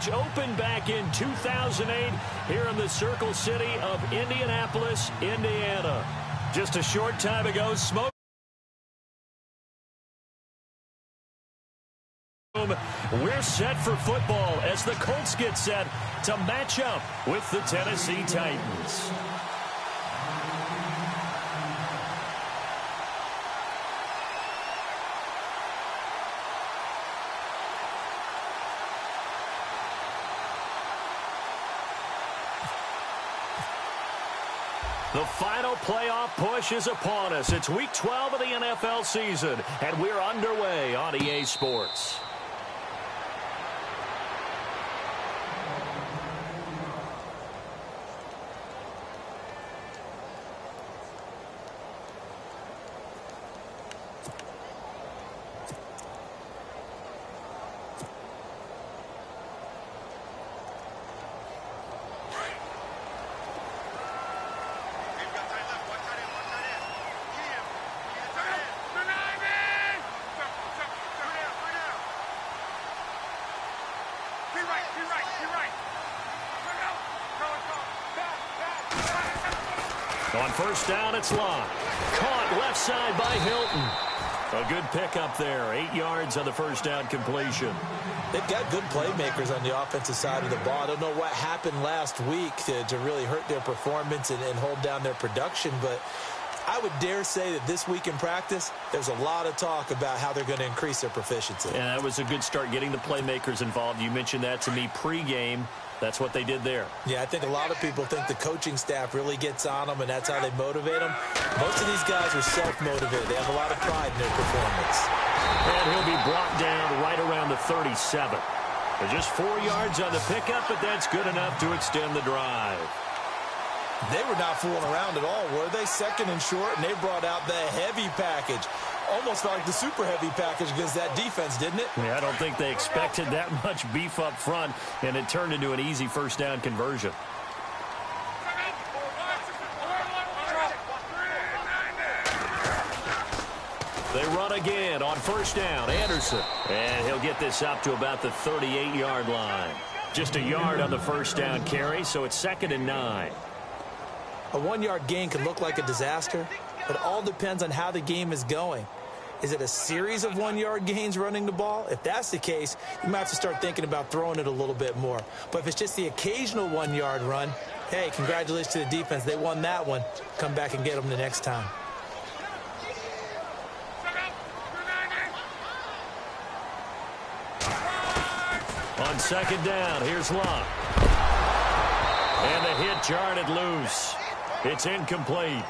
which opened back in 2008 here in the Circle City of Indianapolis, Indiana. Just a short time ago, we're set for football as the Colts get set to match up with the Tennessee Titans. The final playoff push is upon us. It's Week 12 of the NFL season, and we're underway on EA Sports. On first down, it's locked. Caught left side by Hilton. A good pickup there. 8 yards on the first down completion. They've got good playmakers on the offensive side of the ball. I don't know what happened last week to really hurt their performance and hold down their production, but I would dare say that this week in practice, there's a lot of talk about how they're going to increase their proficiency. Yeah, that was a good start getting the playmakers involved. You mentioned that to me pregame. That's what they did there. Yeah, I think a lot of people think the coaching staff really gets on them, and that's how they motivate them. Most of these guys are self-motivated. They have a lot of pride in their performance. And he'll be brought down right around the 37. Just 4 yards on the pickup, but that's good enough to extend the drive. They were not fooling around at all, were they? Second and short, and they brought out the heavy package. Almost like the super heavy package against that defense, didn't it? Yeah, I don't think they expected that much beef up front, and it turned into an easy first down conversion. They run again on first down. Anderson. And he'll get this up to about the 38-yard line. Just a yard on the first down carry, so it's 2nd and 9. A 1-yard gain can look like a disaster, but it all depends on how the game is going. Is it a series of 1-yard gains running the ball? If that's the case, you might have to start thinking about throwing it a little bit more. But if it's just the occasional 1-yard run, hey, congratulations to the defense. They won that one. Come back and get them the next time. On second down, here's Locke. And the hit jarred it loose. It's incomplete.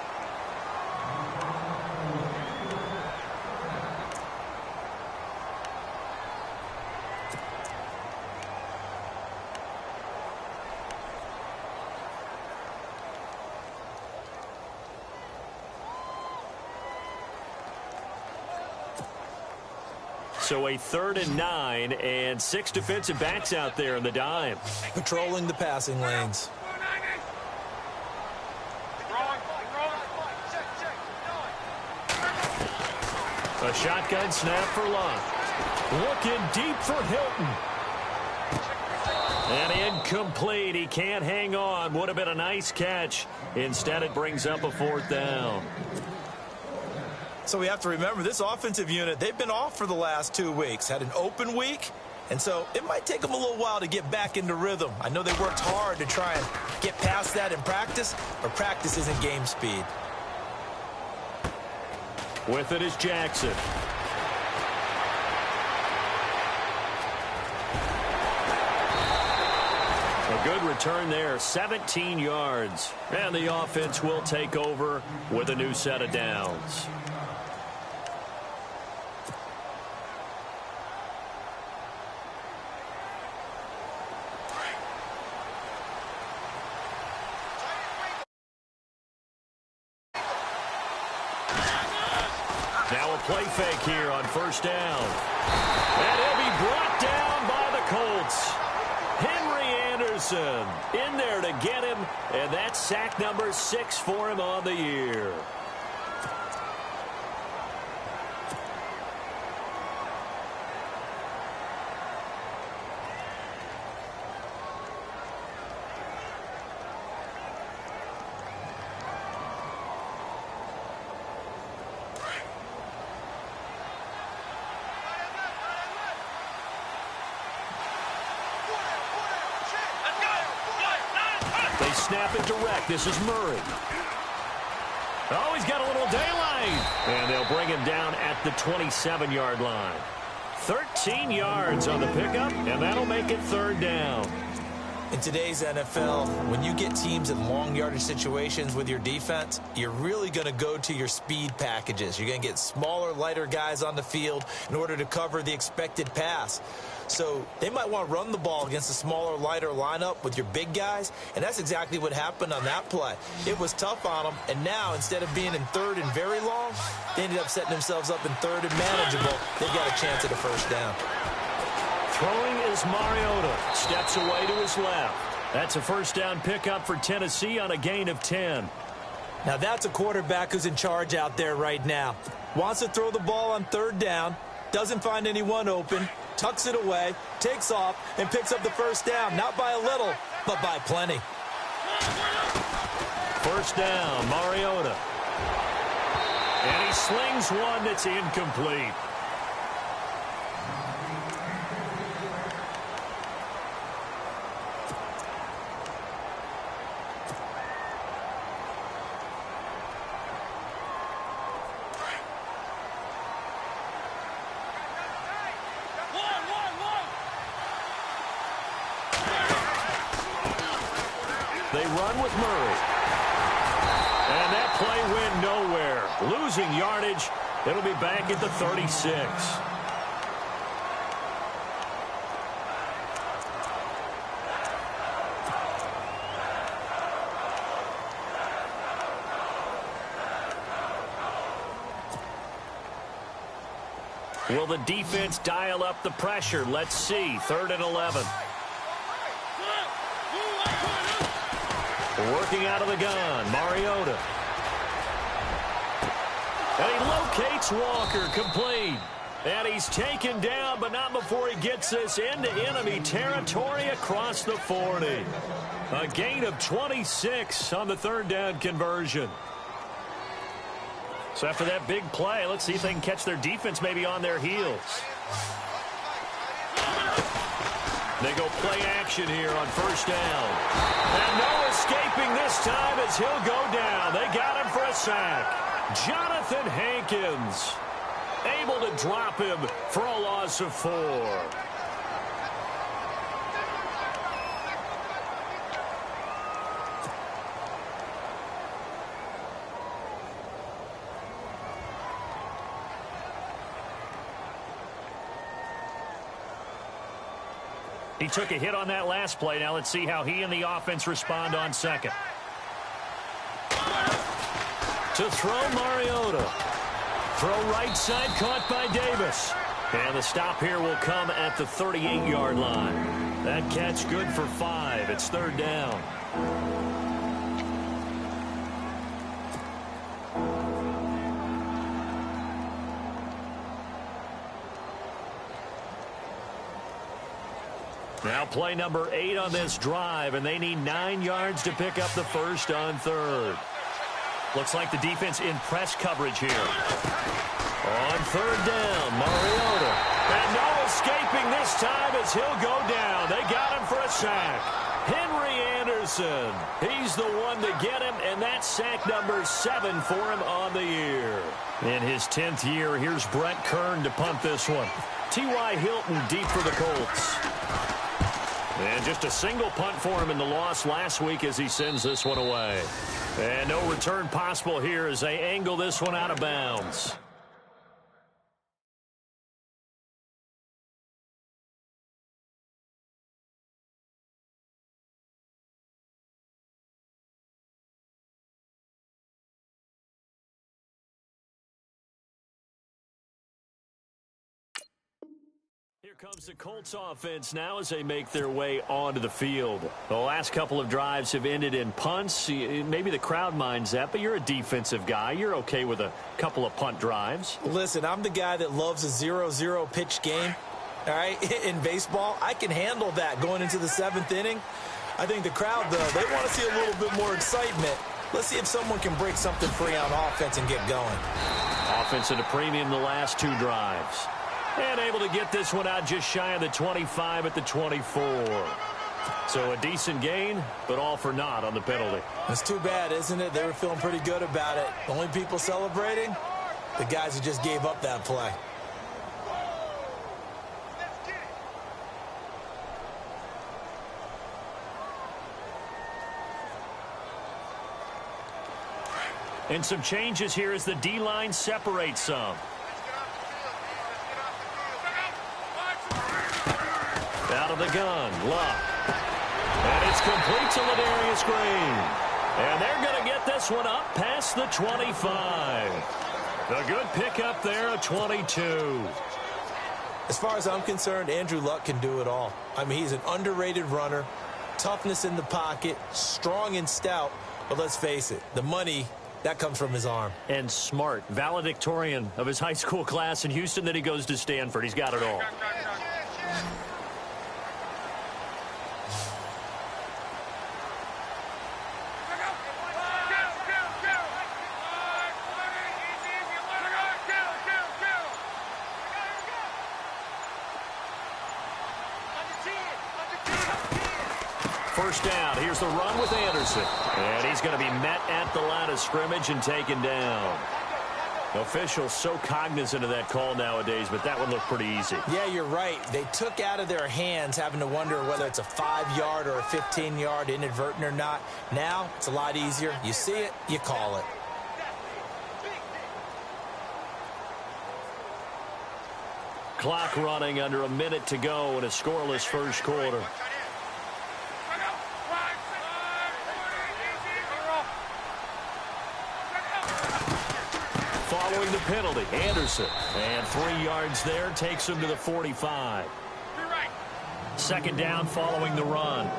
So a 3rd and 9 and 6 defensive backs out there in the dime. Patrolling the passing lanes. A shotgun snap for Locke. Looking deep for Hilton. And incomplete. He can't hang on. Would have been a nice catch. Instead, it brings up a 4th down. So we have to remember this offensive unit, they've been off for the last 2 weeks. Had an open week, and so it might take them a little while to get back into rhythm. I know they worked hard to try and get past that in practice, but practice isn't game speed. With it is Jackson. A good return there, 17 yards. And the offense will take over with a new set of downs. Now a play fake here on first down. And he'll be brought down by the Colts. Henry Anderson in there to get him, and that's sack number 6 for him on the year. They snap it direct. This is Murray. Oh, he's got a little daylight. And they'll bring him down at the 27-yard line. 13 yards on the pickup, and that'll make it third down. In today's NFL, when you get teams in long yardage situations with your defense, you're really going to go to your speed packages. You're going to get smaller, lighter guys on the field in order to cover the expected pass. So they might want to run the ball against a smaller, lighter lineup with your big guys, and that's exactly what happened on that play. It was tough on them, and now instead of being in third and very long, they ended up setting themselves up in third and manageable. They've got a chance at a first down. Throwing is Mariota. Steps away to his left. That's a first down pickup for Tennessee on a gain of 10. Now that's a quarterback who's in charge out there right now. Wants to throw the ball on third down, doesn't find anyone open, tucks it away, takes off, and picks up the first down. Not by a little, but by plenty. First down, Mariota. And he slings one that's incomplete. They run with Murray. And that play went nowhere. Losing yardage. It'll be back at the 36. Will the defense dial up the pressure? Let's see. 3rd and 11. Working out of the gun, Mariota. And he locates Walker, complete. And he's taken down, but not before he gets this into enemy territory across the 40. A gain of 26 on the 3rd down conversion. So after that big play, let's see if they can catch their defense maybe on their heels. They go play action here on first down. And no escaping this time as he'll go down. They got him for a sack. Jonathan Hankins able to drop him for a loss of 4. He took a hit on that last play. Now let's see how he and the offense respond on second. To throw, Mariota. Throw right side, caught by Davis. And the stop here will come at the 38-yard line. That catch good for 5. It's 3rd down. Now play number 8 on this drive, and they need 9 yards to pick up the first on 3rd. Looks like the defense in press coverage here. On 3rd down, Mariota. And no escaping this time as he'll go down. They got him for a sack. Henry Anderson. He's the one to get him, and that's sack number 7 for him on the year. In his 10th year, here's Brett Kern to punt this one. T.Y. Hilton deep for the Colts. And just a single punt for him in the loss last week as he sends this one away. And no return possible here as they angle this one out of bounds. Here comes the Colts offense now as they make their way onto the field. The last couple of drives have ended in punts. Maybe the crowd minds that, but you're a defensive guy. You're okay with a couple of punt drives. Listen, I'm the guy that loves a 0-0 pitch game. All right, in baseball, I can handle that going into the 7th inning. I think the crowd, though, they want to see a little bit more excitement. Let's see if someone can break something free on offense and get going. Offense at a premium the last 2 drives. And able to get this one out just shy of the 25 at the 24. So a decent gain, but all for naught on the penalty. That's too bad, isn't it? They were feeling pretty good about it. The only people celebrating? The guys who just gave up that play. And some changes here as the D-line separates some. Out of the gun, Luck. And it's complete to Ladarius Green. And they're going to get this one up past the 25. A good pickup there, a 22. As far as I'm concerned, Andrew Luck can do it all. I mean, he's an underrated runner, toughness in the pocket, strong and stout. But let's face it, the money, that comes from his arm. And smart, valedictorian of his high school class in Houston. Then he goes to Stanford. He's got it all. First down. Here's the run with Anderson. And he's going to be met at the line of scrimmage and taken down. Officials so cognizant of that call nowadays, but that one looked pretty easy. Yeah, you're right. They took out of their hands having to wonder whether it's a 5-yard or a 15-yard, inadvertent or not. Now, it's a lot easier. You see it, you call it. Clock running under a minute to go in a scoreless first quarter. Following the penalty, Anderson. And 3 yards there takes him to the 45. Second down following the run.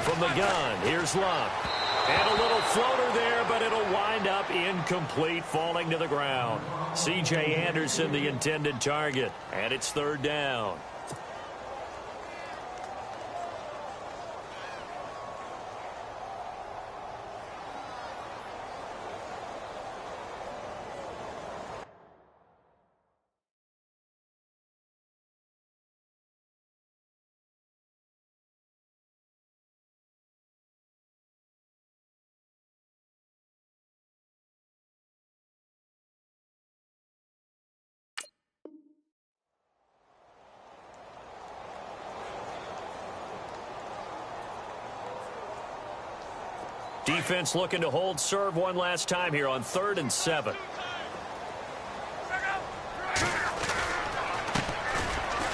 From the gun, here's Luck. And a little floater there, but it'll wind up incomplete, falling to the ground. C.J. Anderson, the intended target. And it's third down. Defense looking to hold serve one last time here on 3rd and 7.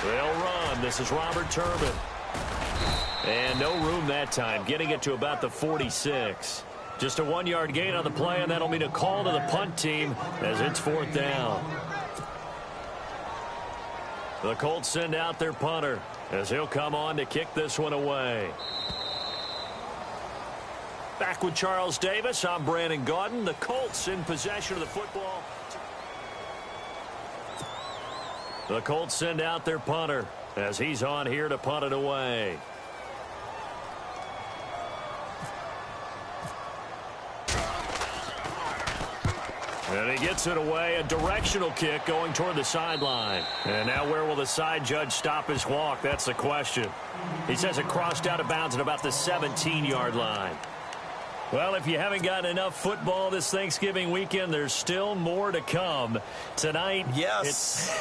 They'll run. This is Robert Turbin. And no room that time, getting it to about the 46. Just a 1-yard gain on the play, and that'll mean a call to the punt team as it's 4th down. The Colts send out their punter as he'll come on to kick this one away. Back with Charles Davis, I'm Brandon Gaudin. The Colts in possession of the football. The Colts send out their punter as he's on here to punt it away. And he gets it away, a directional kick going toward the sideline. And now where will the side judge stop his walk? That's the question. He says it crossed out of bounds at about the 17-yard line. Well, if you haven't gotten enough football this Thanksgiving weekend, there's still more to come. Tonight, yes,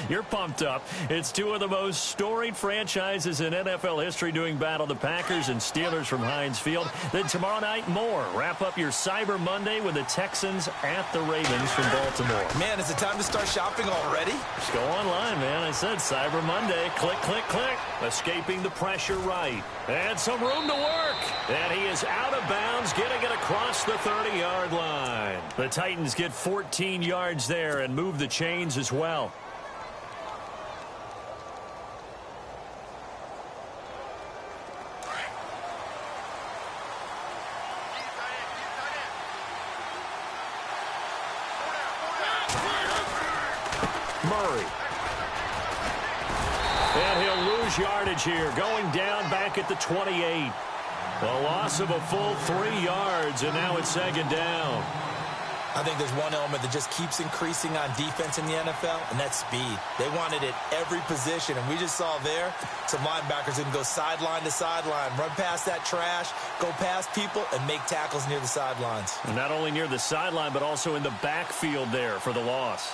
you're pumped up. It's two of the most storied franchises in NFL history doing battle, the Packers and Steelers from Heinz Field. Then tomorrow night, more. Wrap up your Cyber Monday with the Texans at the Ravens from Baltimore. Man, is it time to start shopping already? Just go online, man. I said Cyber Monday. Click, click, click. Escaping the pressure right. And some room to work. And he is out of bounds, getting it across the 30-yard line. The Titans get 14 yards there and move the chains as well. Murray. And he'll lose yardage here, going down back at the 28. A loss of a full 3 yards, and now it's second down. I think there's one element that just keeps increasing on defense in the NFL, and that's speed. They want it at every position, and we just saw there some linebackers who can go sideline to sideline, run past that trash, go past people, and make tackles near the sidelines. And not only near the sideline, but also in the backfield there for the loss.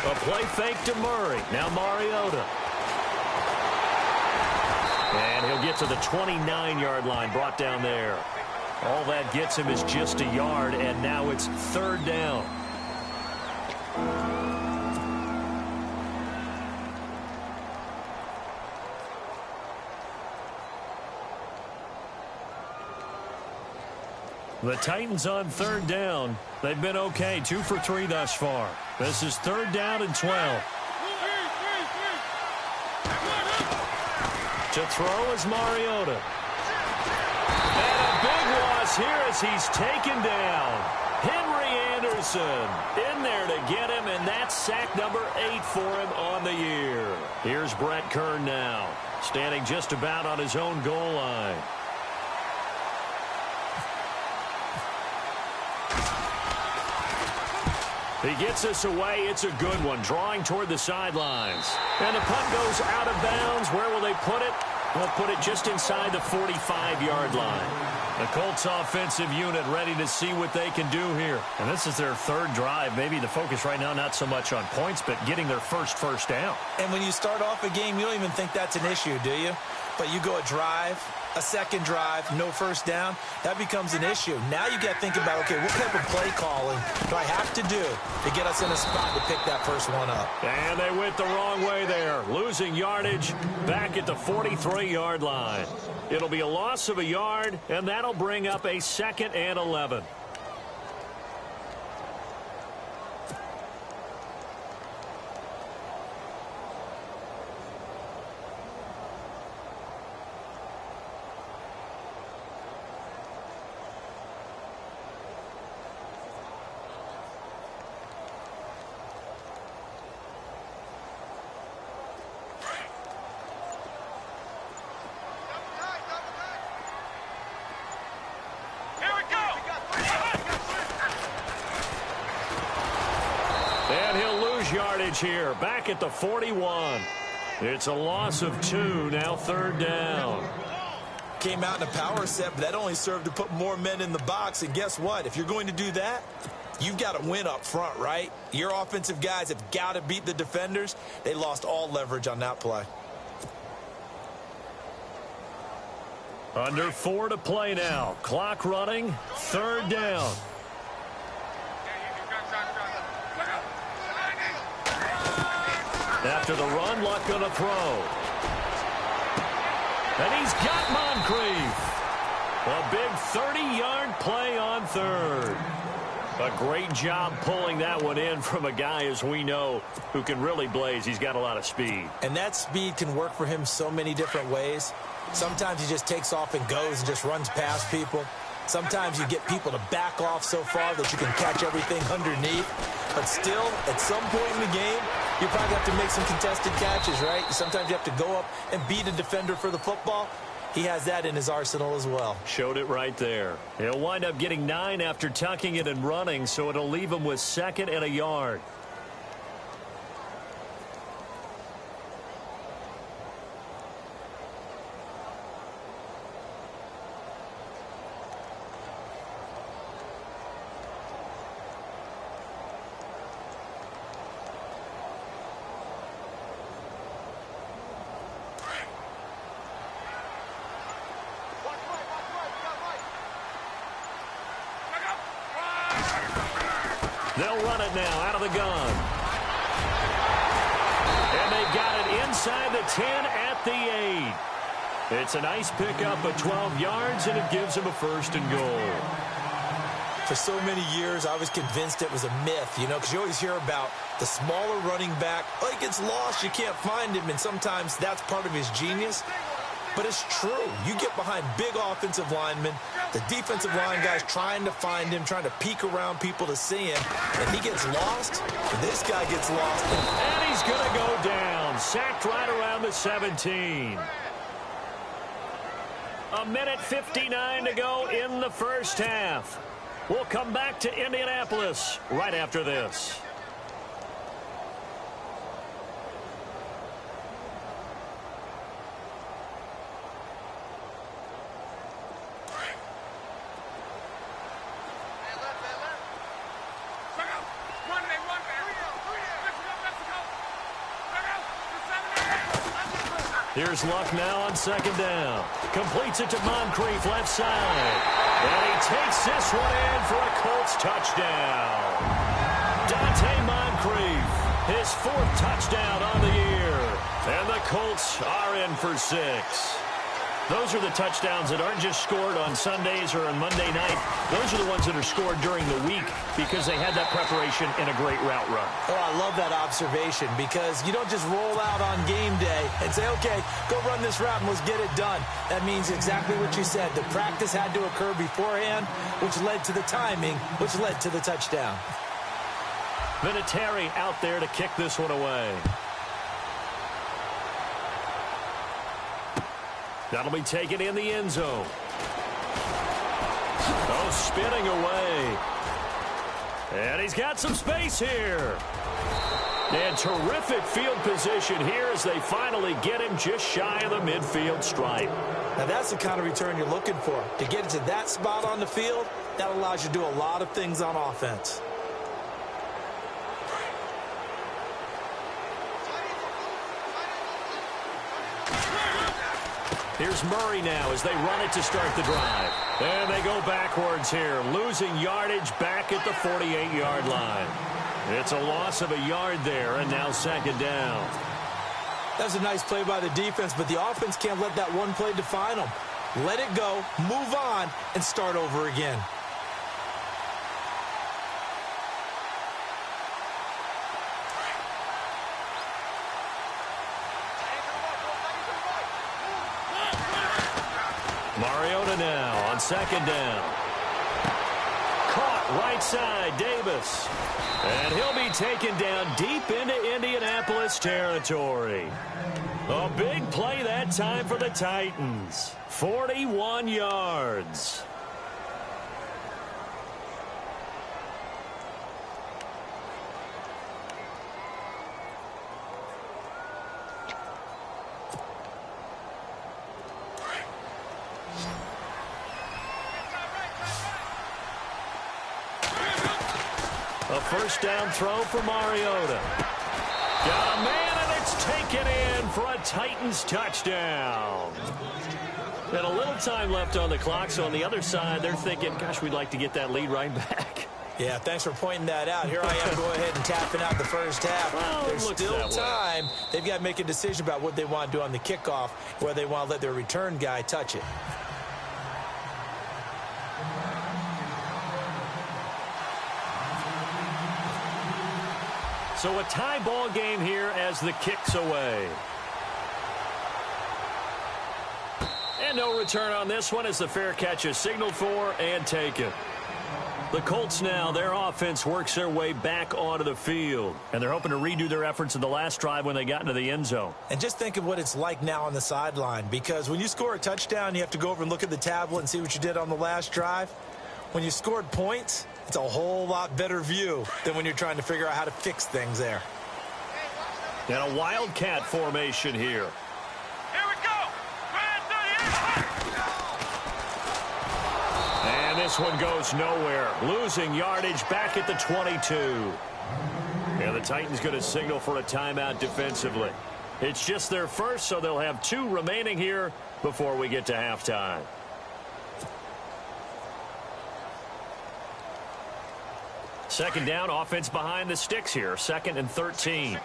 A play fake to Murray. Now Mariota. And he'll get to the 29-yard line, brought down there. All that gets him is just a yard, and now it's third down. The Titans on third down. They've been okay, 2 for 3 thus far. This is third down and 12. To throw is Mariota. And a big loss here as he's taken down. Henry Anderson in there to get him, and that's sack number 8 for him on the year. Here's Brett Kern now, standing just about on his own goal line. He gets us away. It's a good one, drawing toward the sidelines. And the punt goes out of bounds. Where will they put it? They'll put it just inside the 45-yard line. The Colts offensive unit ready to see what they can do here. And this is their third drive. Maybe the focus right now not so much on points, but getting their first down. And when you start off a game, you don't even think that's an issue, do you? But you go a drive, a second drive, no first down, that becomes an issue. Now you got to think about, okay, what type of play calling do I have to do to get us in a spot to pick that first one up? And they went the wrong way there, losing yardage back at the 43-yard line. It'll be a loss of a yard, and that'll bring up a 2nd and 11. And he'll lose yardage here, back at the 41. It's a loss of 2, now third down. Came out in a power set, but that only served to put more men in the box. And guess what? If you're going to do that, you've got to win up front, right? Your offensive guys have got to beat the defenders. They lost all leverage on that play. Under 4 to play now. Clock running, third down. After the run, Luck going to throw. And he's got Moncrief. A big 30-yard play on third. A great job pulling that one in from a guy, as we know, who can really blaze. He's got a lot of speed. And that speed can work for him so many different ways. Sometimes he just takes off and goes and just runs past people. Sometimes you get people to back off so far that you can catch everything underneath. But still, at some point in the game, you probably have to make some contested catches, right? Sometimes you have to go up and beat a defender for the football. He has that in his arsenal as well. Showed it right there. He'll wind up getting 9 after tucking it and running, so it'll leave him with 2nd and a yard. They'll run it now out of the gun. And they got it inside the 10 at the 8. It's a nice pickup of 12 yards, and it gives them a 1st and goal. For so many years, I was convinced it was a myth, you know, because you always hear about the smaller running back. Oh, he gets lost, you can't find him, and sometimes that's part of his genius. but it's true. You get behind big offensive linemen, the defensive line guys trying to find him, trying to peek around people to see him, and he gets lost, and this guy gets lost. And he's going to go down, sacked right around the 17. A minute 59 to go in the first half. We'll come back to Indianapolis right after this. Here's Luck now on second down. Completes it to Moncrief left side. And he takes this one in for a Colts touchdown. Dante Moncrief, his fourth touchdown on the year. And the Colts are in for 6. Those are the touchdowns that aren't just scored on Sundays or on Monday night. Those are the ones that are scored during the week because they had that preparation in a great route run. Oh, I love that observation because you don't just roll out on game day and say, okay, go run this route and let's get it done. That means exactly what you said. The practice had to occur beforehand, which led to the timing, which led to the touchdown. Vinatieri out there to kick this one away. That'll be taken in the end zone. Oh, spinning away. And he's got some space here. And terrific field position here as they finally get him just shy of the midfield stripe. Now, that's the kind of return you're looking for. To get it to that spot on the field, that allows you to do a lot of things on offense. Here's Murray now as they run it to start the drive. And they go backwards here, losing yardage back at the 48-yard line. It's a loss of a yard there, and now second down. That's a nice play by the defense, but the offense can't let that one play define them. Let it go, move on, and start over again. Mariota now on second down. Caught right side, Davis. And he'll be taken down deep into Indianapolis territory. A big play that time for the Titans. 41 yards. A first down throw for Mariota. Got a man, and it's taken in for a Titans touchdown. And a little time left on the clock, so on the other side, they're thinking, gosh, we'd like to get that lead right back. Yeah, thanks for pointing that out. Here I am going ahead and tapping out the first half. Well, there's still time. They've got to make a decision about what they want to do on the kickoff, whether they want to let their return guy touch it. So a tie ball game here as the kick's away. And no return on this one as the fair catch is signaled for and taken. The Colts now, their offense works their way back onto the field. And they're hoping to redo their efforts in the last drive when they got into the end zone. And just think of what it's like now on the sideline. Because when you score a touchdown, you have to go over and look at the tablet and see what you did on the last drive. When you scored points, it's a whole lot better view than when you're trying to figure out how to fix things there. And a wildcat formation here. Here we go. And this one goes nowhere. Losing yardage back at the 22. And the Titans going to signal for a timeout defensively. It's just their first, so they'll have 2 remaining here before we get to halftime. Second down, offense behind the sticks here. 2nd and 13.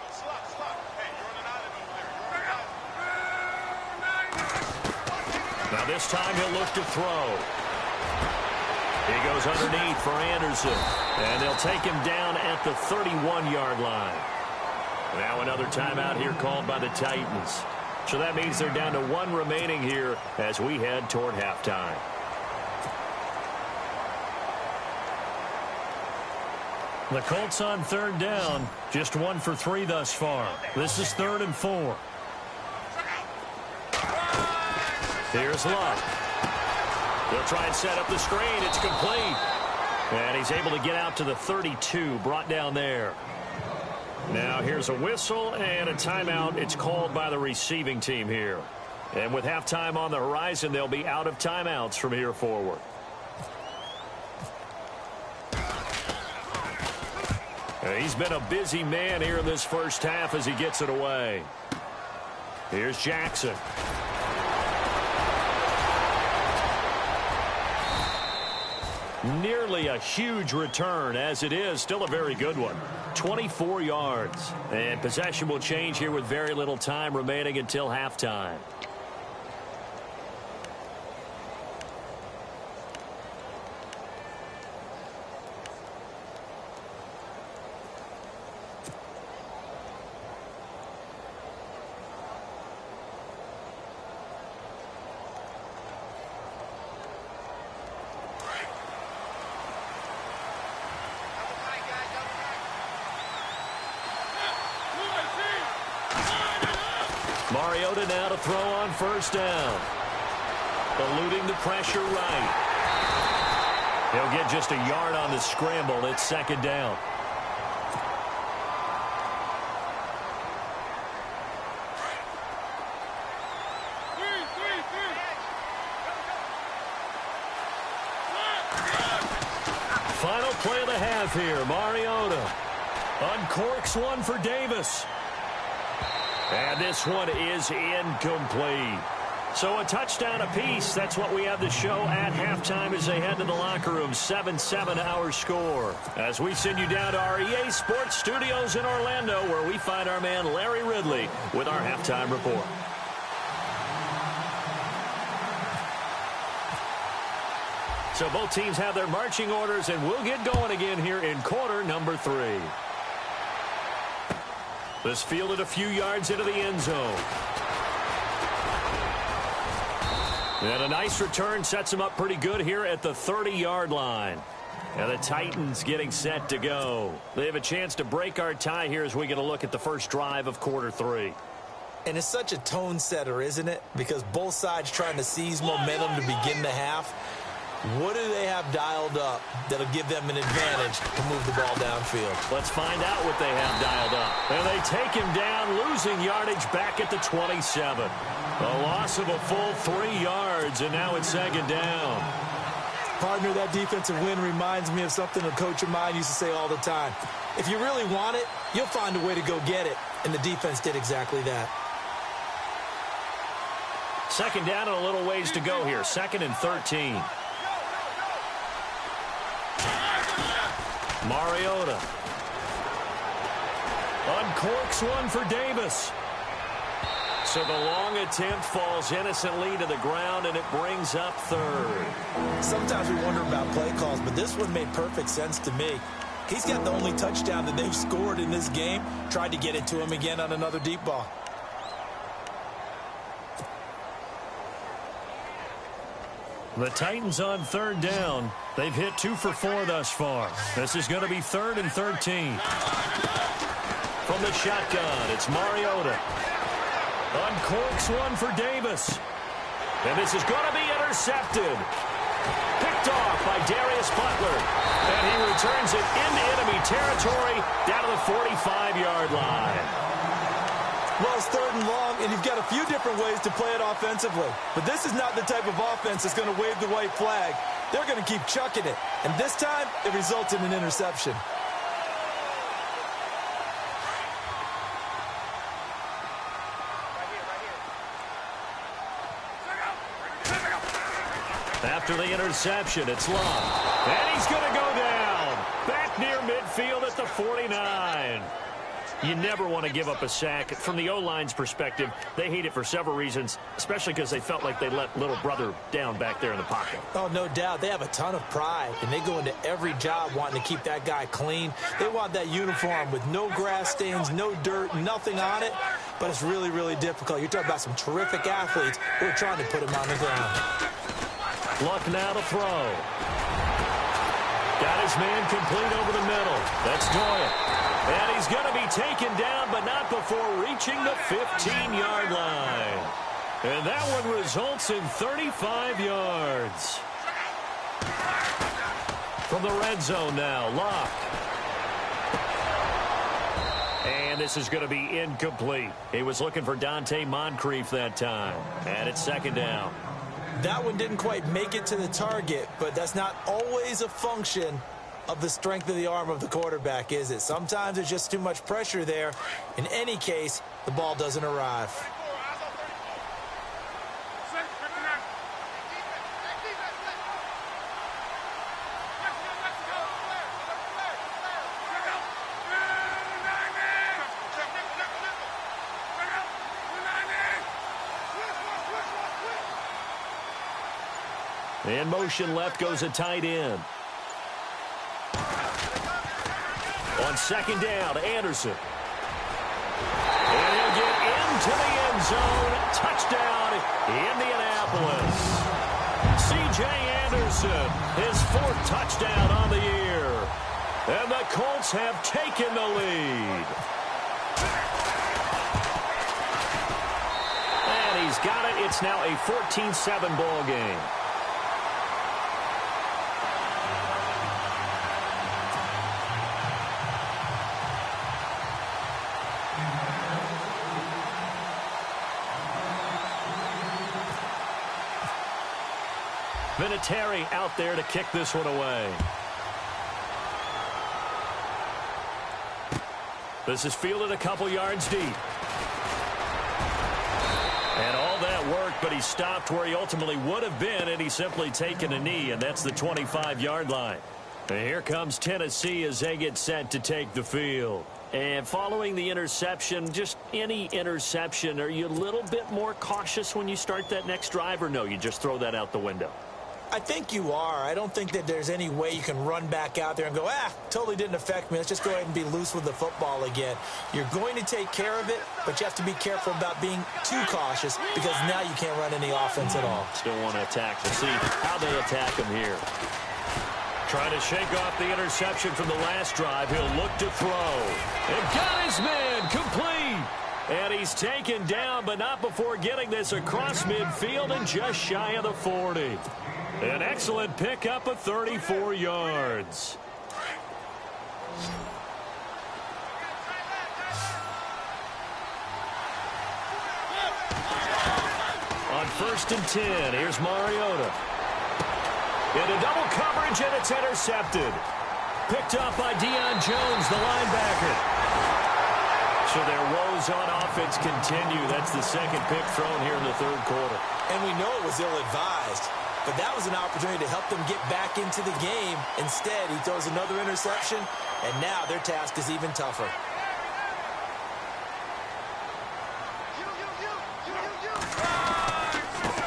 Now this time he'll look to throw. He goes underneath for Anderson. And they'll take him down at the 31-yard line. Now another timeout here called by the Titans. So that means they're down to 1 remaining here as we head toward halftime. The Colts on 3rd down, just 1 for 3 thus far. This is 3rd and 4. Here's Love. They'll try and set up the screen. It's complete. And he's able to get out to the 32, brought down there. Now here's a whistle and a timeout. It's called by the receiving team here. And with halftime on the horizon, they'll be out of timeouts from here forward. He's been a busy man here in this first half as he gets it away. Here's Jackson. Nearly a huge return, as it is still a very good one. 24 yards. And possession will change here with very little time remaining until halftime. Mariota now to throw on 1st down. Eluding the pressure right. He'll get just a yard on the scramble. It's 2nd down. Final play of the half here. Mariota uncorks one for Davis. And this one is incomplete. So a touchdown apiece. That's what we have to show at halftime as they head to the locker room. 7-7 our score. As we send you down to our EA Sports Studios in Orlando, where we find our man Larry Ridley with our halftime report. So both teams have their marching orders, and we'll get going again here in quarter number 3. This fielded a few yards into the end zone. And a nice return sets him up pretty good here at the 30-yard line. And the Titans getting set to go. They have a chance to break our tie here as we get a look at the first drive of quarter 3. And it's such a tone setter, isn't it? Because both sides trying to seize momentum to begin the half. What do they have dialed up that'll give them an advantage to move the ball downfield? Let's find out what they have dialed up. And they take him down, losing yardage back at the 27. A loss of a full 3 yards, and now it's 2nd down. Partner, that defensive win reminds me of something a coach of mine used to say all the time. If you really want it, you'll find a way to go get it. And the defense did exactly that. 2nd down and a little ways to go here. 2nd and 13. Mariota uncorks one for Davis. So the long attempt falls innocently to the ground, and it brings up 3rd. Sometimes we wonder about play calls, but this one made perfect sense to me. He's got the only touchdown that they've scored in this game. Tried to get it to him again on another deep ball. The Titans on 3rd down. They've hit 2 for 4 thus far. This is going to be 3rd and 13. From the shotgun, it's Mariota. Uncorks one for Davis. And this is going to be intercepted. Picked off by Darius Butler. And he returns it into enemy territory down to the 45-yard line. Well, it's 3rd and long, and you've got a few different ways to play it offensively. But this is not the type of offense that's going to wave the white flag. They're going to keep chucking it. And this time, it results in an interception. After the interception, it's Love. And he's going to go down. Back near midfield at the 49. You never want to give up a sack. From the O-line's perspective, they hate it for several reasons, especially because they felt like they let little brother down back there in the pocket. Oh, no doubt. They have a ton of pride, and they go into every job wanting to keep that guy clean. They want that uniform with no grass stains, no dirt, nothing on it. but it's really, really difficult. You're talking about some terrific athletes who are trying to put him on the ground. Luck now to throw. Got his man complete over the middle. That's Doyle. And he's going to be taken down, but not before reaching the 15-yard line. And that one results in 35 yards. From the red zone now, Locke. And this is going to be incomplete. He was looking for Dante Moncrief that time. And it's second down. That one didn't quite make it to the target, but that's not always a function of the strength of the arm of the quarterback, is it? Sometimes there's just too much pressure there. In any case, the ball doesn't arrive. In motion left goes a tight end. On second down, Anderson. And he'll get into the end zone. Touchdown, Indianapolis. C.J. Anderson, his 4th touchdown on the year. And the Colts have taken the lead. And he's got it. It's now a 14-7 ball game. Vinatieri out there to kick this one away. This is fielded a couple yards deep. And all that work, but he stopped where he ultimately would have been, and he's simply taken a knee, and that's the 25-yard line. And here comes Tennessee as they get set to take the field. And following the interception, just any interception, are you a little bit more cautious when you start that next drive, or no, you just throw that out the window? I think you are. I don't think that there's any way you can run back out there and go, totally didn't affect me. Let's just go ahead and be loose with the football again. You're going to take care of it, but you have to be careful about being too cautious because now you can't run any offense at all. Still want to attack. Let's see how they attack him here. Trying to shake off the interception from the last drive. He'll look to throw. And got his man complete. And he's taken down, but not before getting this across midfield and just shy of the 40. An excellent pickup of 34 yards. On 1st and 10, here's Mariota. Into double coverage, and it's intercepted. Picked up by Deion Jones, the linebacker. So their woes on offense continue. That's the second pick thrown here in the 3rd quarter. And we know it was ill-advised. But that was an opportunity to help them get back into the game. Instead, he throws another interception, and now their task is even tougher.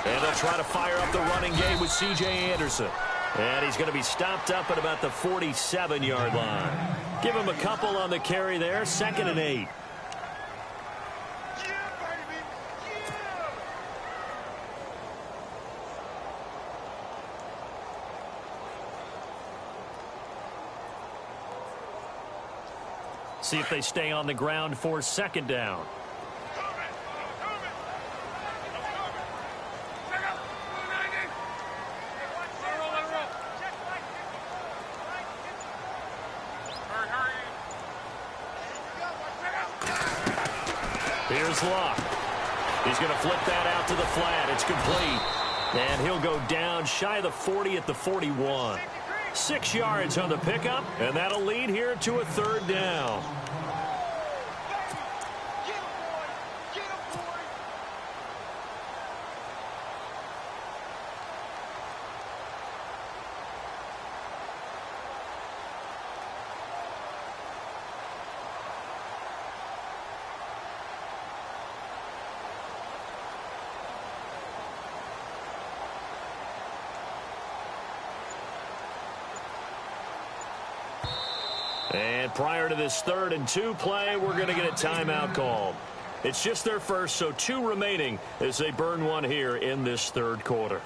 And they'll try to fire up the running game with C.J. Anderson. And he's going to be stopped up at about the 47-yard line. Give him a couple on the carry there, 2nd and 8. See if they stay on the ground for 2nd down. Here's Locke. He's going to flip that out to the flat. It's complete. And he'll go down shy of the 40 at the 41. 6 yards on the pickup, and that'll lead here to a 3rd down. And prior to this 3rd and 2 play, we're going to get a timeout called. It's just their first, so 2 remaining as they burn one here in this third quarter.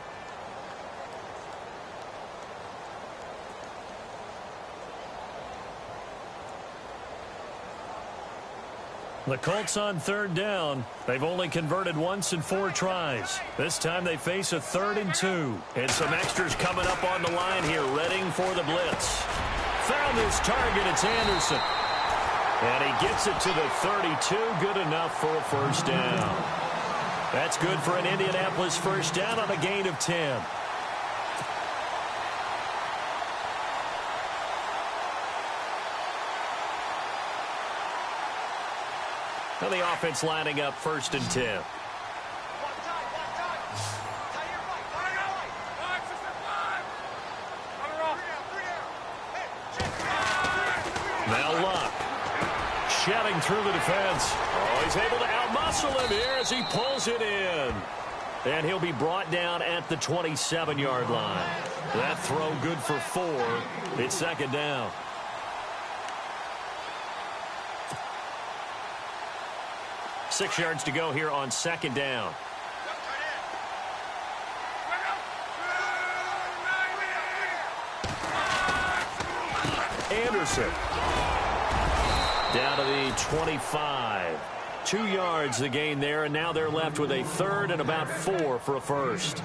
The Colts on third down. They've only converted once in 4 tries. This time they face a 3rd and 2. And some extras coming up on the line here, readying for the blitz. Found his target. It's Anderson. And he gets it to the 32. Good enough for a first down. That's good for an Indianapolis first down on a gain of 10. Now the offense lining up 1st and 10. Now Luck. Shouting through the defense. Oh, he's able to outmuscle him here as he pulls it in. And he'll be brought down at the 27-yard line. That throw good for 4. It's 2nd down. Six yards to go here on 2nd down. Anderson. Down to the 25. 2 yards the gain there, and now they're left with a 3rd and about 4 for a first.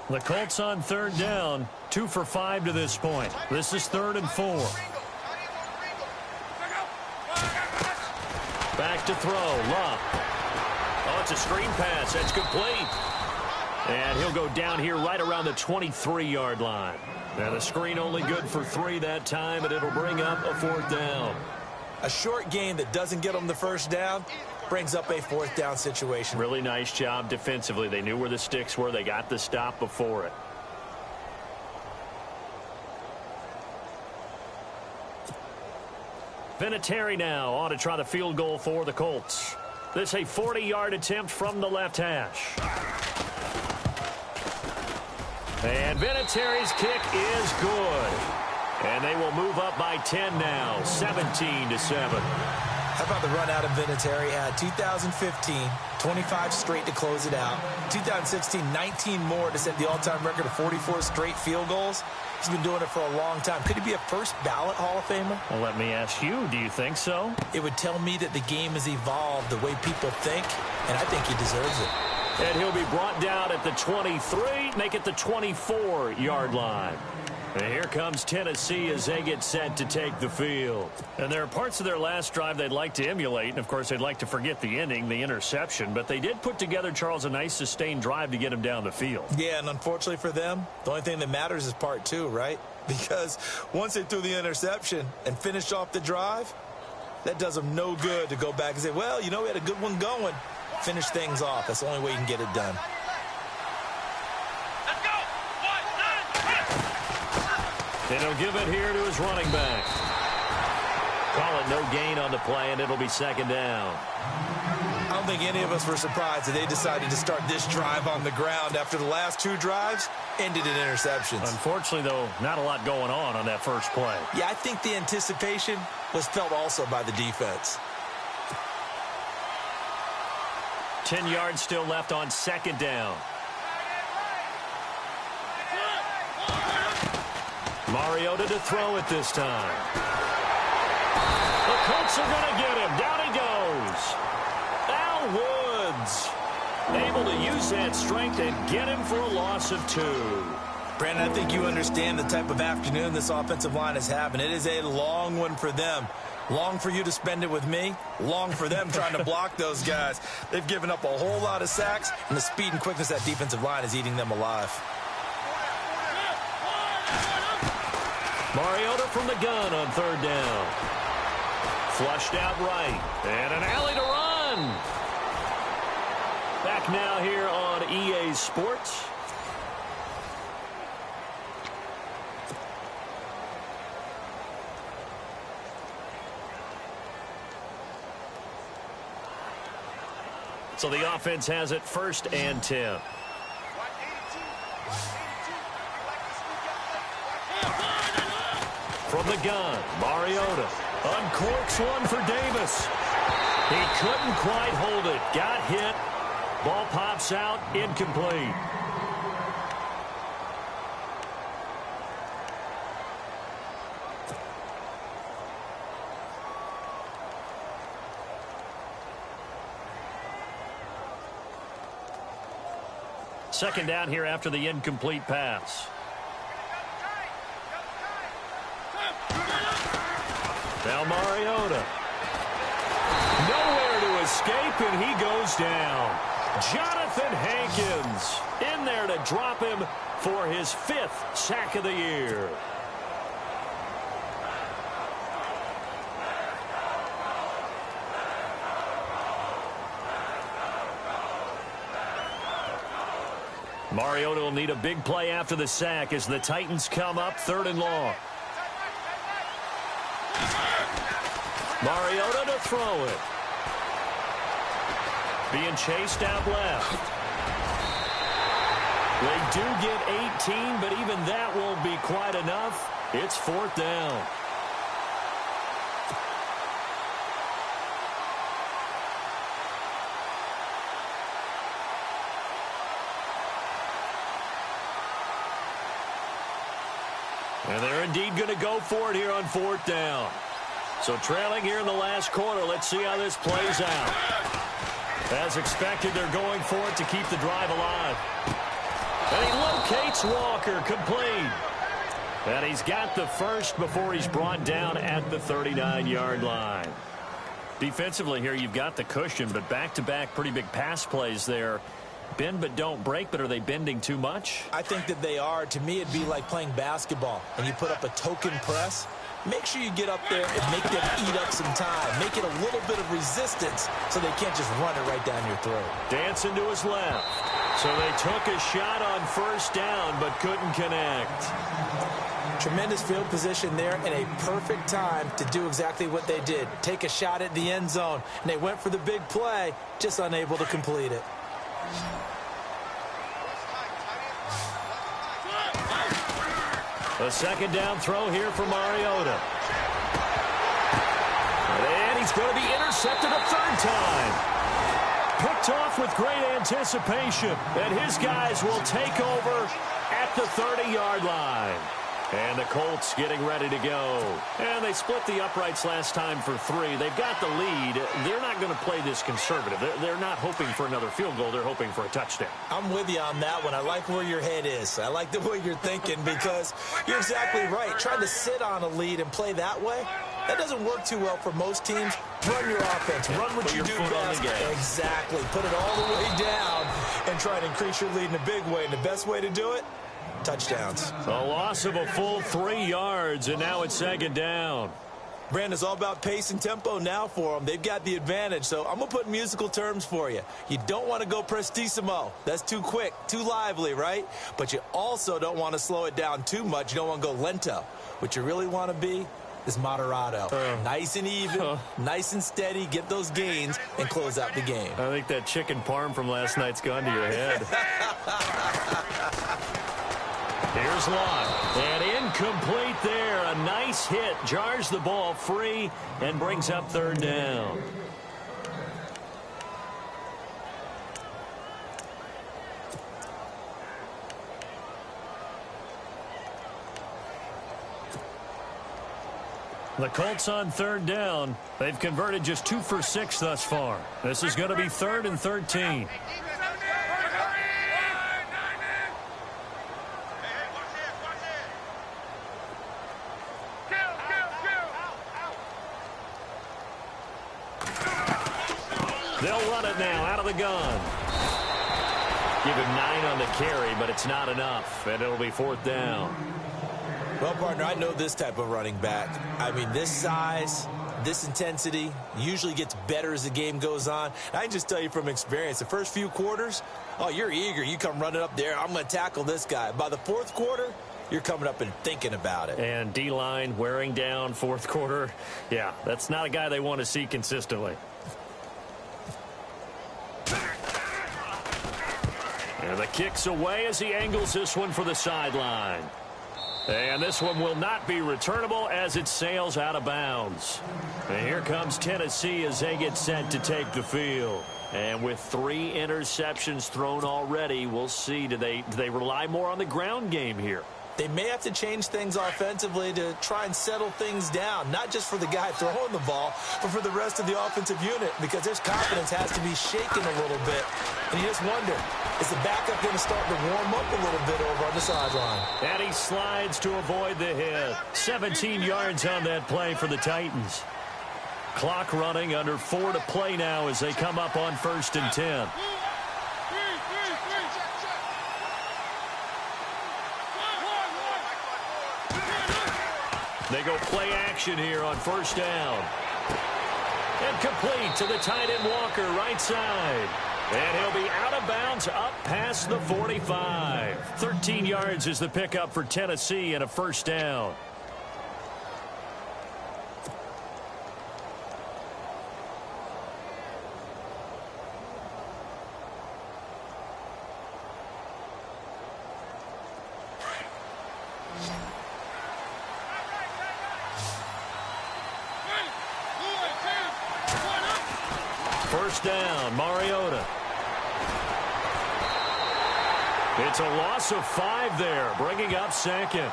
The Colts on 3rd down, 2 for 5 to this point. This is 3rd and 4. Back to throw, Luck. Oh, it's a screen pass. That's complete. And he'll go down here right around the 23-yard line. Now the screen only good for 3 that time, and it'll bring up a 4th down. A short gain that doesn't get them the first down brings up a 4th down situation. Really nice job defensively. They knew where the sticks were. They got the stop before it. Vinatieri now on to try the field goal for the Colts. This a 40-yard attempt from the left hash. And Vinatieri's kick is good. And they will move up by 10 now, 17-7. How about the run out of Vinatieri? Had 2015, 25 straight to close it out. 2016, 19 more to set the all-time record of 44 straight field goals. He's been doing it for a long time. Could he be a first ballot Hall of Famer? Well, let me ask you, do you think so? It would tell me that the game has evolved the way people think, and I think he deserves it. And he'll be brought down at the 23, make it the 24-yard line. And here comes Tennessee as they get set to take the field. And there are parts of their last drive they'd like to emulate. And, of course, they'd like to forget the ending, the interception. But they did put together, Charles, a nice sustained drive to get him down the field. Yeah, and unfortunately for them, the only thing that matters is part 2, right? Because once they threw the interception and finished off the drive, that does them no good to go back and say, well, you know, we had a good one going. Finish things off. That's the only way you can get it done. And he'll give it here to his running back. Call it no gain on the play, and it'll be 2nd down. I don't think any of us were surprised that they decided to start this drive on the ground after the last 2 drives ended in interceptions. Unfortunately, though, not a lot going on that first play. Yeah, I think the anticipation was felt also by the defense. 10 yards still left on 2nd down. Mariota to throw it this time. The Colts are going to get him. Down he goes. Al Woods able to use that strength and get him for a loss of 2. Brandon, I think you understand the type of afternoon this offensive line is having. It is a long one for them. Long for you to spend it with me. Long for them trying to block those guys. They've given up a whole lot of sacks, and the speed and quickness of that defensive line is eating them alive. Mariota from the gun on 3rd down. Flushed out right. And an alley to run. Back now here on EA Sports. So the offense has it 1st and 10. From the gun, Mariota uncorks one for Davis. He couldn't quite hold it. Got hit. Ball pops out, incomplete. Second down here after the incomplete pass. Now Mariota. Nowhere to escape, and he goes down. Jonathan Hankins in there to drop him for his 5th sack of the year. Mariota will need a big play after the sack as the Titans come up 3rd and long. Mariota to throw it. Being chased out left. They do get 18, but even that won't be quite enough. It's 4th down. And they're indeed going to go for it here on 4th down. So trailing here in the last quarter. Let's see how this plays out. As expected, they're going for it to keep the drive alive. And he locates Walker, complete. And he's got the first before he's brought down at the 39-yard line. Defensively here, you've got the cushion, but back-to-back pretty big pass plays there. Bend but don't break, but are they bending too much? I think that they are. To me, it'd be like playing basketball, and you put up a token press. Make sure you get up there and make them eat up some time. Make it a little bit of resistance so they can't just run it right down your throat. Dancing to his left. So they took a shot on 1st down but couldn't connect. Tremendous field position there and a perfect time to do exactly what they did. Take a shot at the end zone. And they went for the big play, just unable to complete it. A 2nd down throw here for Mariota. And he's going to be intercepted a 3rd time. Picked off with great anticipation. And his guys will take over at the 30-yard line. And the Colts getting ready to go. And they split the uprights last time for 3. They've got the lead. They're not going to play this conservative. They're not hoping for another field goal. They're hoping for a touchdown. I'm with you on that one. I like where your head is. I like the way you're thinking because you're exactly right. Trying to sit on a lead and play that way, that doesn't work too well for most teams. Run your offense. Run what you do best. Exactly. Put it all the way down and try to increase your lead in a big way. And the best way to do it, touchdowns. A loss of a full 3 yards, and now it's 2nd down. Brandon, it's all about pace and tempo now for them. They've got the advantage, so I'm going to put musical terms for you. You don't want to go prestissimo. That's too quick, too lively, right? But you also don't want to slow it down too much. You don't want to go lento. What you really want to be is moderato. Nice and even, nice and steady, get those gains, and close out the game. I think that chicken parm from last night's gone to your head. Here's Lott, and incomplete there. A nice hit, jars the ball free, and brings up 3rd down. The Colts on 3rd down. They've converted just 2 for 6 thus far. This is going to be 3rd and 13. They'll run it now out of the gun. Give him 9 on the carry, but it's not enough, and it'll be 4th down. Well, partner, I know this type of running back. I mean, this size, this intensity usually gets better as the game goes on. I can just tell you from experience, the first few quarters, oh, you're eager. You come running up there. I'm going to tackle this guy. By the 4th quarter, you're coming up and thinking about it. And D-line wearing down 4th quarter. Yeah, that's not a guy they want to see consistently. And the kick's away as he angles this one for the sideline. And this one will not be returnable as it sails out of bounds. And here comes Tennessee as they get set to take the field. And with 3 interceptions thrown already, we'll see. Do they rely more on the ground game here? They may have to change things offensively to try and settle things down, not just for the guy throwing the ball, but for the rest of the offensive unit, because their confidence has to be shaken a little bit. And you just wonder, is the backup going to start to warm up a little bit over on the sideline? And he slides to avoid the hit. 17 yards on that play for the Titans. Clock running, under 4 to play now as they come up on 1st and 10. They go play action here on 1st down. And complete to the tight end Walker, right side. And he'll be out of bounds up past the 45. 13 yards is the pickup for Tennessee and a 1st down. First down, Mariota. It's a loss of 5 there, bringing up 2nd.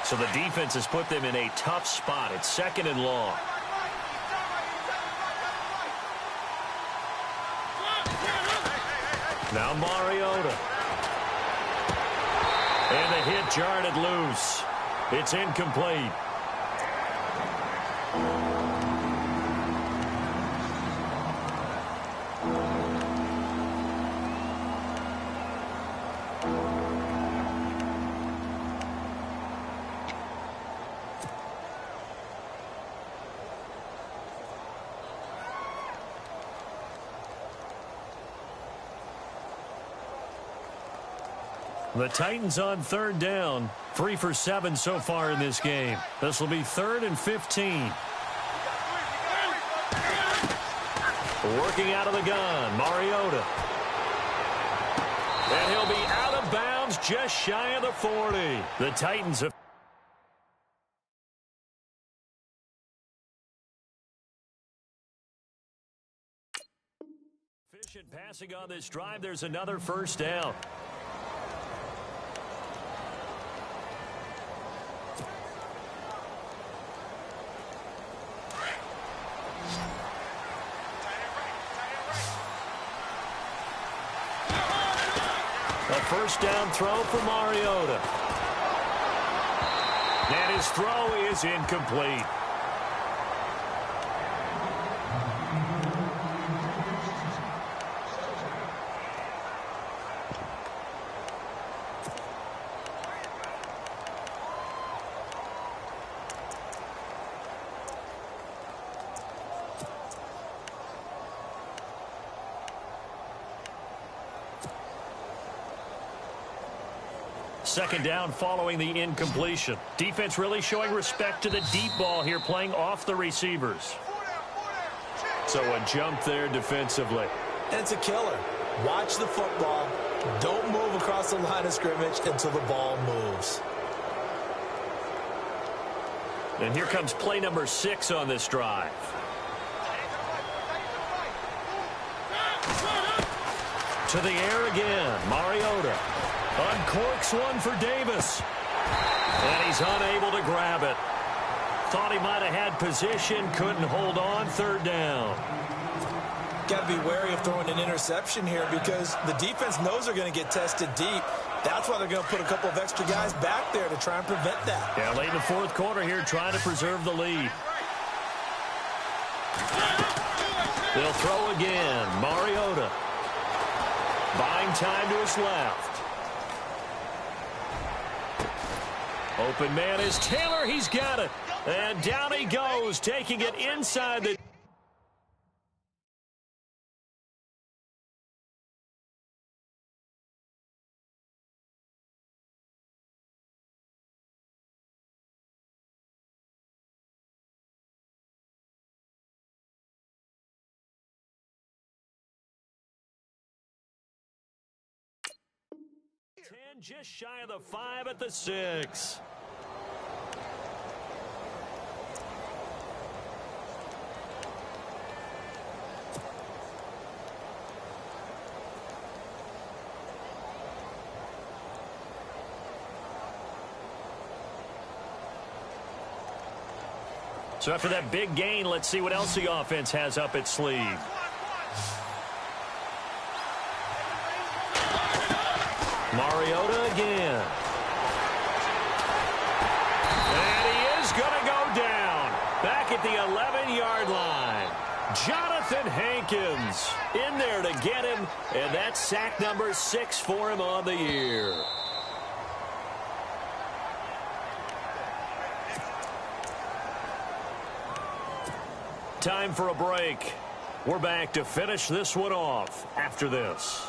So the defense has put them in a tough spot. It's 2nd and long. Now Mariota. And the hit jarred it loose. It's incomplete. The Titans on 3rd down. 3 for 7 so far in this game. This will be 3rd and 15. Working out of the gun, Mariota. And he'll be out of bounds just shy of the 40. The Titans have... Efficient passing on this drive. There's another 1st down. A 1st down throw for Mariota. And his throw is incomplete. Second down following the incompletion. Defense really showing respect to the deep ball here, playing off the receivers. So a jump there defensively. And it's a killer. Watch the football. Don't move across the line of scrimmage until the ball moves. And here comes play number 6 on this drive. To the air again, Mariota. Uncorks one for Davis. And he's unable to grab it. Thought he might have had position, couldn't hold on. 3rd down. Got to be wary of throwing an interception here because the defense knows they're going to get tested deep. That's why they're going to put a couple of extra guys back there to try and prevent that. Yeah, late in the 4th quarter here, trying to preserve the lead. They'll throw again. Mariota. Buying time to his left. Open man is Taylor. He's got it. And down he goes, taking it inside the... And just shy of the 5 at the 6. So after that big gain, let's see what else the offense has up its sleeve. Mariota again. And he is going to go down. Back at the 11-yard line. Jonathan Hankins in there to get him. And that's sack number 6 for him on the year. Time for a break. We're back to finish this one off after this.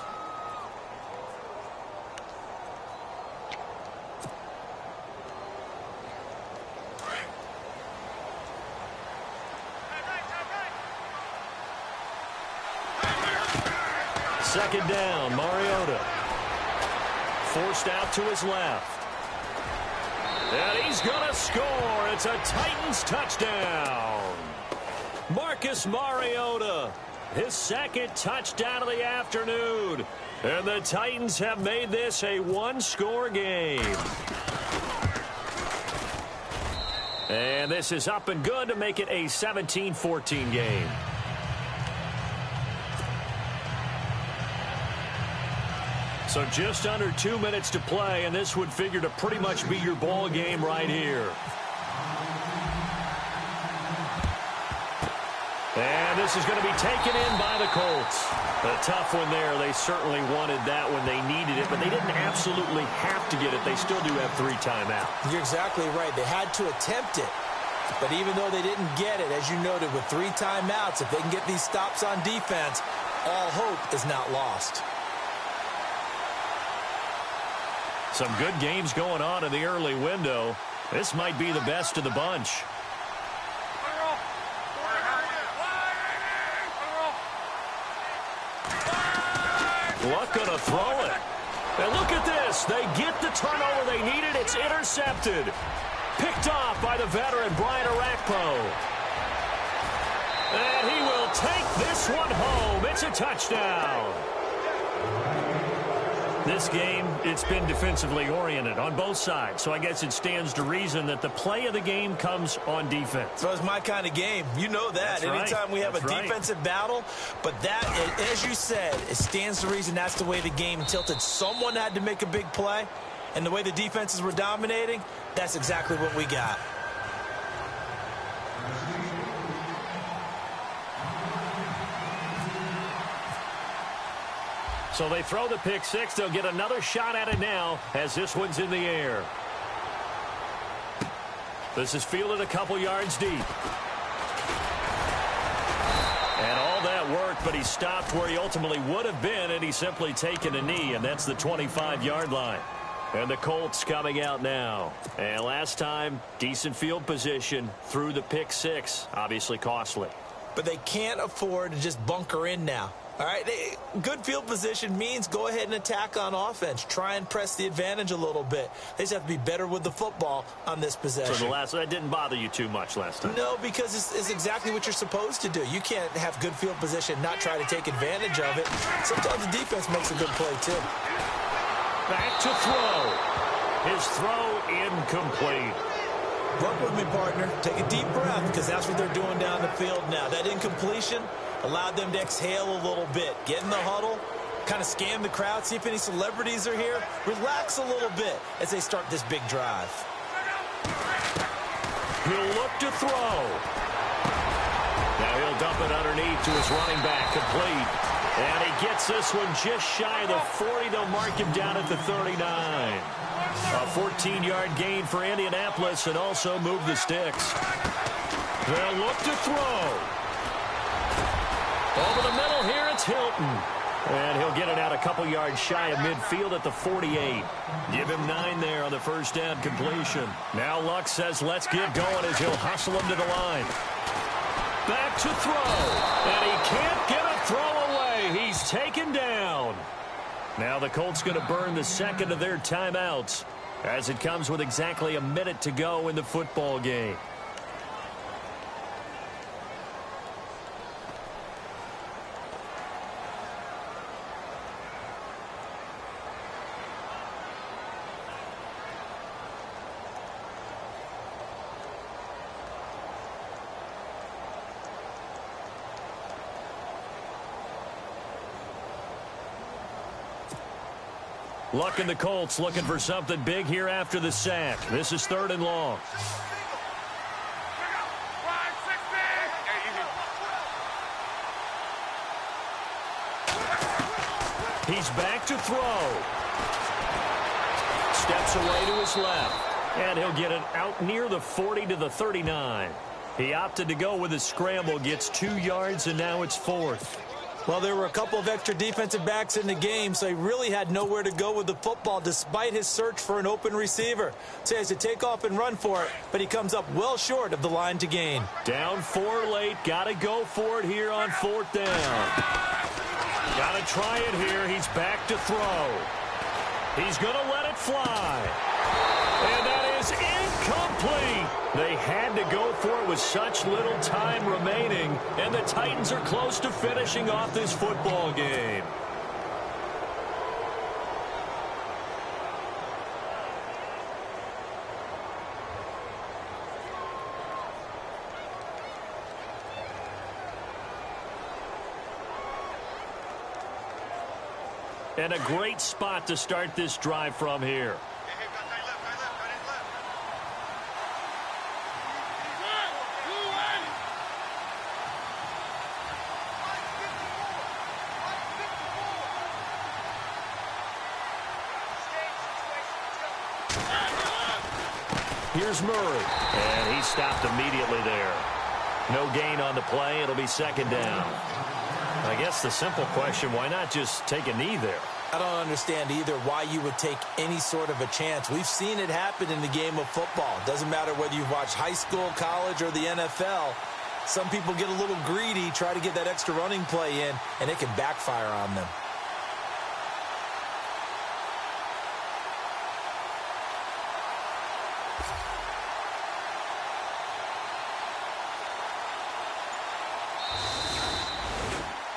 Second down, Mariota. Forced out to his left. And he's going to score. It's a Titans touchdown. Marcus Mariota, his second touchdown of the afternoon. And the Titans have made this a one-score game. And this is up and good to make it a 17-14 game. So just under 2 minutes to play, and this would figure to pretty much be your ball game right here. And this is going to be taken in by the Colts. A tough one there. They certainly wanted that when they needed it, but they didn't absolutely have to get it. They still do have 3 timeouts. You're exactly right. They had to attempt it. But even though they didn't get it, as you noted, with 3 timeouts, if they can get these stops on defense, all hope is not lost. Some good games going on in the early window. This might be the best of the bunch. Luck going to throw it. And look at this. They get the turnover they needed. It's intercepted. Picked off by the veteran, Brian Arakpo. And he will take this one home. It's a touchdown. This game, it's been defensively oriented on both sides. So I guess it stands to reason that the play of the game comes on defense. So it's my kind of game. You know that. That's anytime we have a defensive battle. But that, as you said, it stands to reason that's the way the game tilted. Someone had to make a big play. And the way the defenses were dominating, that's exactly what we got. So they throw the pick 6. They'll get another shot at it now as this one's in the air. This is fielded a couple yards deep. And all that worked, but he stopped where he ultimately would have been, and he's simply taken a knee, and that's the 25-yard line. And the Colts coming out now. And last time, decent field position through the pick 6. Obviously costly. But they can't afford to just bunker in now. All right, good field position means go ahead and attack on offense. Try and press the advantage a little bit. They just have to be better with the football on this possession. So that didn't bother you too much last time? No, because it's exactly what you're supposed to do. You can't have good field position, not try to take advantage of it. Sometimes the defense makes a good play, too. Back to throw. His throw incomplete. Work with me, partner. Take a deep breath, because that's what they're doing down the field now. That incompletion allowed them to exhale a little bit. Get in the huddle, kind of scan the crowd, see if any celebrities are here. Relax a little bit as they start this big drive. He'll look to throw. Now he'll dump it underneath to his running back, complete. And he gets this one just shy of the 40. They'll mark him down at the 39. A 14-yard gain for Indianapolis and also move the sticks. They'll look to throw. Over the middle here, it's Hilton. And he'll get it out a couple yards shy of midfield at the 48. Give him 9 there on the first down completion. Now Luck says let's get going as he'll hustle him to the line. Back to throw. And he can't get a throw away. He's taken down. Now the Colts going to burn the second of their timeouts as it comes with exactly a minute to go in the football game. Luck in the Colts looking for something big here after the sack. This is 3rd and long. He's back to throw. Steps away to his left. And he'll get it out near the 40 to the 39. He opted to go with a scramble, gets 2 yards, and now it's 4th. Well, there were a couple of extra defensive backs in the game, so he really had nowhere to go with the football despite his search for an open receiver. So he has to take off and run for it, but he comes up well short of the line to gain. Down 4 late. Got to go for it here on 4th down. Got to try it here. He's back to throw. He's going to let it fly. And that is incomplete. They had to go for it with such little time remaining, and the Titans are close to finishing off this football game. And a great spot to start this drive from here. Here's Murray, and he stopped immediately there. No gain on the play. It'll be 2nd down. I guess the simple question, why not just take a knee there? I don't understand either why you would take any sort of a chance. We've seen it happen in the game of football. It doesn't matter whether you've watched high school, college, or the NFL. Some people get a little greedy, try to get that extra running play in, and it can backfire on them.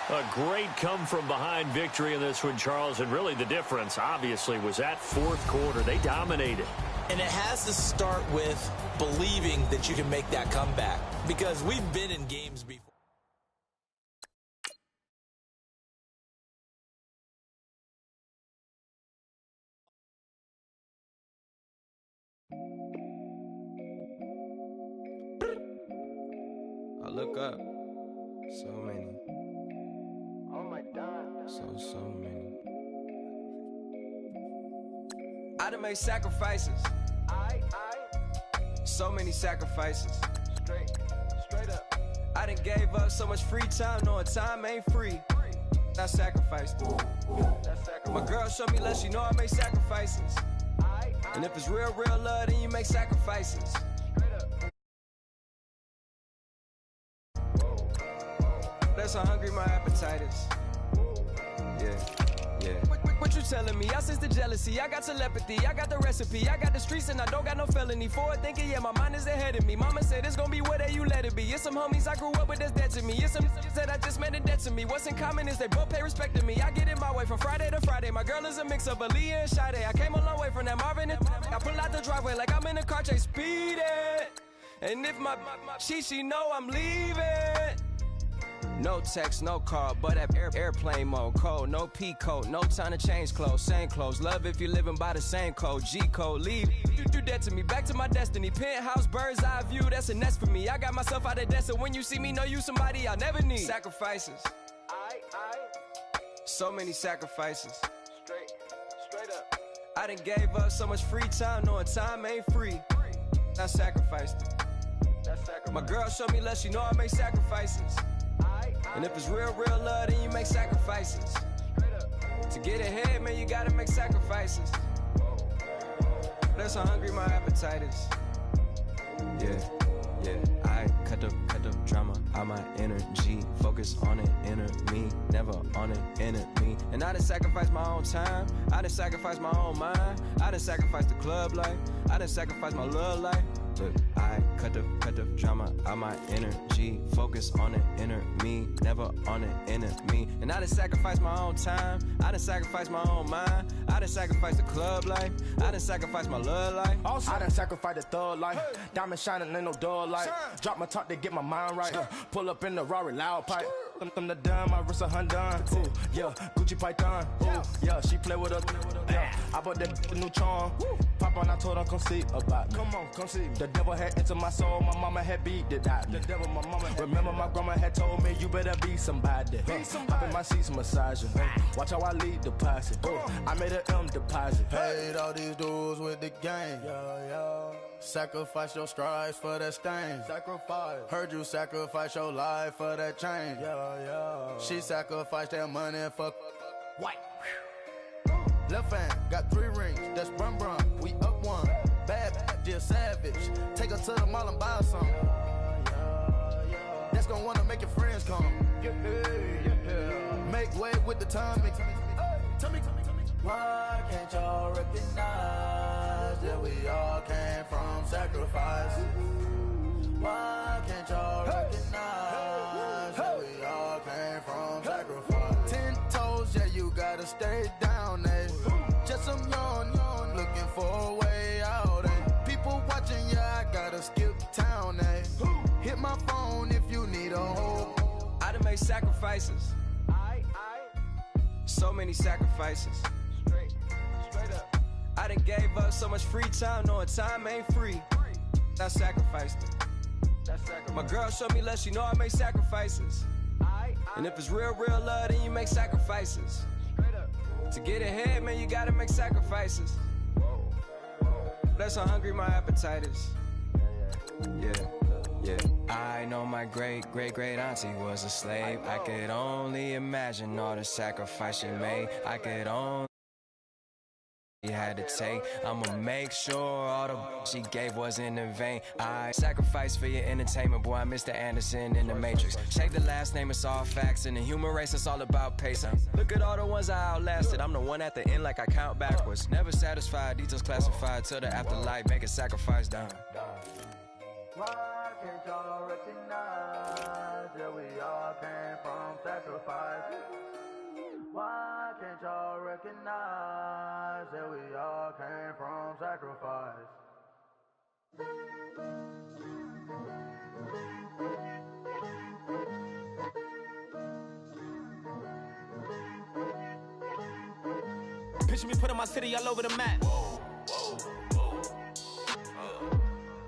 A great come-from-behind victory in this one, Charles, and really the difference, obviously, was that 4th quarter. They dominated. And it has to start with believing that you can make that comeback, because we've been in games before. I look up, so many. So many. I done made sacrifices. So many sacrifices. Straight up. I done gave up so much free time, knowing time ain't free. I sacrificed. My girl showed me love, she know I make sacrifices. And if it's real love, then you make sacrifices. That's how hungry my appetite is. Yeah. What you telling me? I sense the jealousy. I got telepathy. I got the recipe. I got the streets and I don't got no felony. Forward thinking, yeah, my mind is ahead of me. Mama said it's gonna be whatever you let it be. It's some homies I grew up with that's dead to me. It's some that I just made a debt to me. What's in common is they both pay respect to me. I get in my way from Friday to Friday. My girl is a mix of Aaliyah and Sade. I came a long way from that Marvin and I pull out the driveway like I'm in a car chase speeding. And if my she know I'm leaving. No text, no call, but at airplane mode. Code, no P code, no time to change clothes. Same clothes, love if you're living by the same code. G code, leave, you do that to me. Back to my destiny. Penthouse, bird's eye view, that's a nest for me. I got myself out of debt, so when you see me, know you somebody I'll never need. Sacrifices. So many sacrifices. Straight up. I done gave up so much free time, knowing time ain't free. I sacrificed it. My girl showed me love, she know I make sacrifices. And if it's real love, then you make sacrifices. To get ahead, man, you gotta make sacrifices. That's how hungry my appetite is. Yeah. I cut the drama out my energy. energy, focus on it, inner me, never on it, enemy. And I done sacrificed my own time, I done sacrificed my own mind, I done sacrificed the club life, I done sacrificed my love life. But I cut the drama out my energy, focus on it, inner me, never on it, enemy. And I done sacrificed my own time, I done sacrificed my own mind, I done sacrificed the club life, I done sacrificed my love life. Also, I done sacrificed the thug life, diamond shining, ain't no dull light. Drop my top to get my mind right, pull up in the Rari loud pipe. Them the dime, my wrist a Hyundai. Ooh, yeah, Gucci Python. Ooh, yeah, she play with her. Yeah, I bought that new charm. Pop on, I told her come see about me. Come on, come see. The devil had entered my soul, my mama had beat it out. The devil, my mama. Remember my grandma had told me you better be somebody. Hop in my seats, massaging. Watch how I lead the posse. I made an M deposit. Paid all these dudes with the game. Sacrifice your strides for that stain. Sacrifice. Heard you sacrifice your life for that change. She sacrificed that money for White. left hand, got 3 rings, that's brum brum. We up one, bad, dear savage. Take her to the mall and buy some. That's gonna wanna make your friends come. Make way with the timing. Tell me. Why can't y'all recognize that we all came from sacrifice? Why can't y'all recognize that we all came from sacrifice? 10 toes, yeah, you gotta stay down, eh? Just some yawn, looking for a way out, eh? People watching, yeah, I gotta skip town, eh? Hit my phone if you need a hope. I done made sacrifices. So many sacrifices. Straight up. I done gave up so much free time, knowing time ain't free. I sacrificed it. My girl showed me love, she know I make sacrifices. And if it's real love, then you make sacrifices. To get ahead, man, you gotta make sacrifices. That's how hungry my appetite is. Yeah. I know my great auntie was a slave. I could only imagine all the sacrifice she made. I could only had to take. I'ma make sure all the she gave wasn't in vain. I sacrificed for your entertainment, boy. I'm Mr. Anderson in the Matrix. Shake the last name, it's all facts. In the human race, it's all about pacing. Look at all the ones I outlasted. I'm the one at the end, like I count backwards. Never satisfied, details classified till the afterlife. Make a sacrifice done. Why can't y'all recognize that we all came from sacrifice? Why can't y'all recognize that we all came from sacrifice? Picture me putting my city all over the map.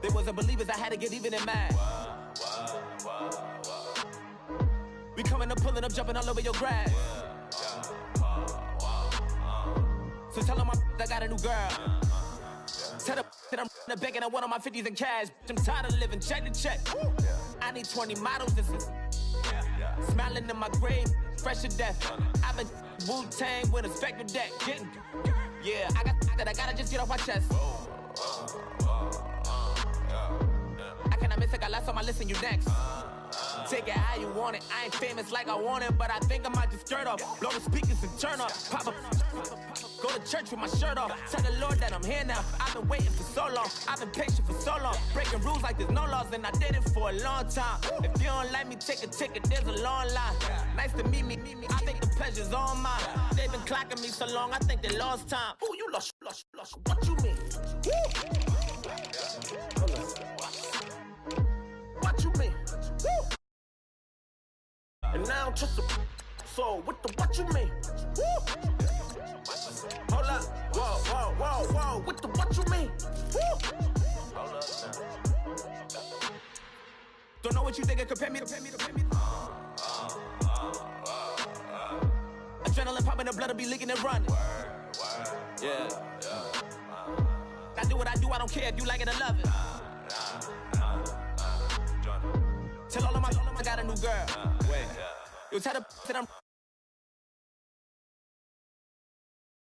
They wasn't believers, I had to get even in mad. We coming up, pulling up, jumping all over your grass. So tell them I got a new girl. Tell them that I'm in the bank and I want all my 50s in cash. I'm tired of living check to check. I need 20 models and smiling in my grave, fresh to death. I've been Wu-Tang with a spectre deck. Yeah, I gotta just get off my chest. I cannot miss it, got last on my list and you next. Take it how you want it. I ain't famous like I want it, but I think I might just skirt off. Blow the speakers and turn up. Pop up. Go to church with my shirt off. Tell the Lord that I'm here now. I've been waiting for so long. I've been patient for so long. Breaking rules like there's no laws, and I did it for a long time. If you don't like me, take a ticket. There's a long line. Nice to meet me. I think the pleasure's all mine. They've been clocking me so long, I think they lost time. Ooh, you lost. What you mean? What you mean? Woo! And now I'm just a so what you mean? Woo! Hold up, whoa, what you mean? Woo! Hold up now. Don't know what you think, compare me. Adrenaline popping, the blood will be leaking and running. Yeah. I do what I do, I don't care if you like it or love it. Tell all of my I got a new girl. Wait. You tell the that I'm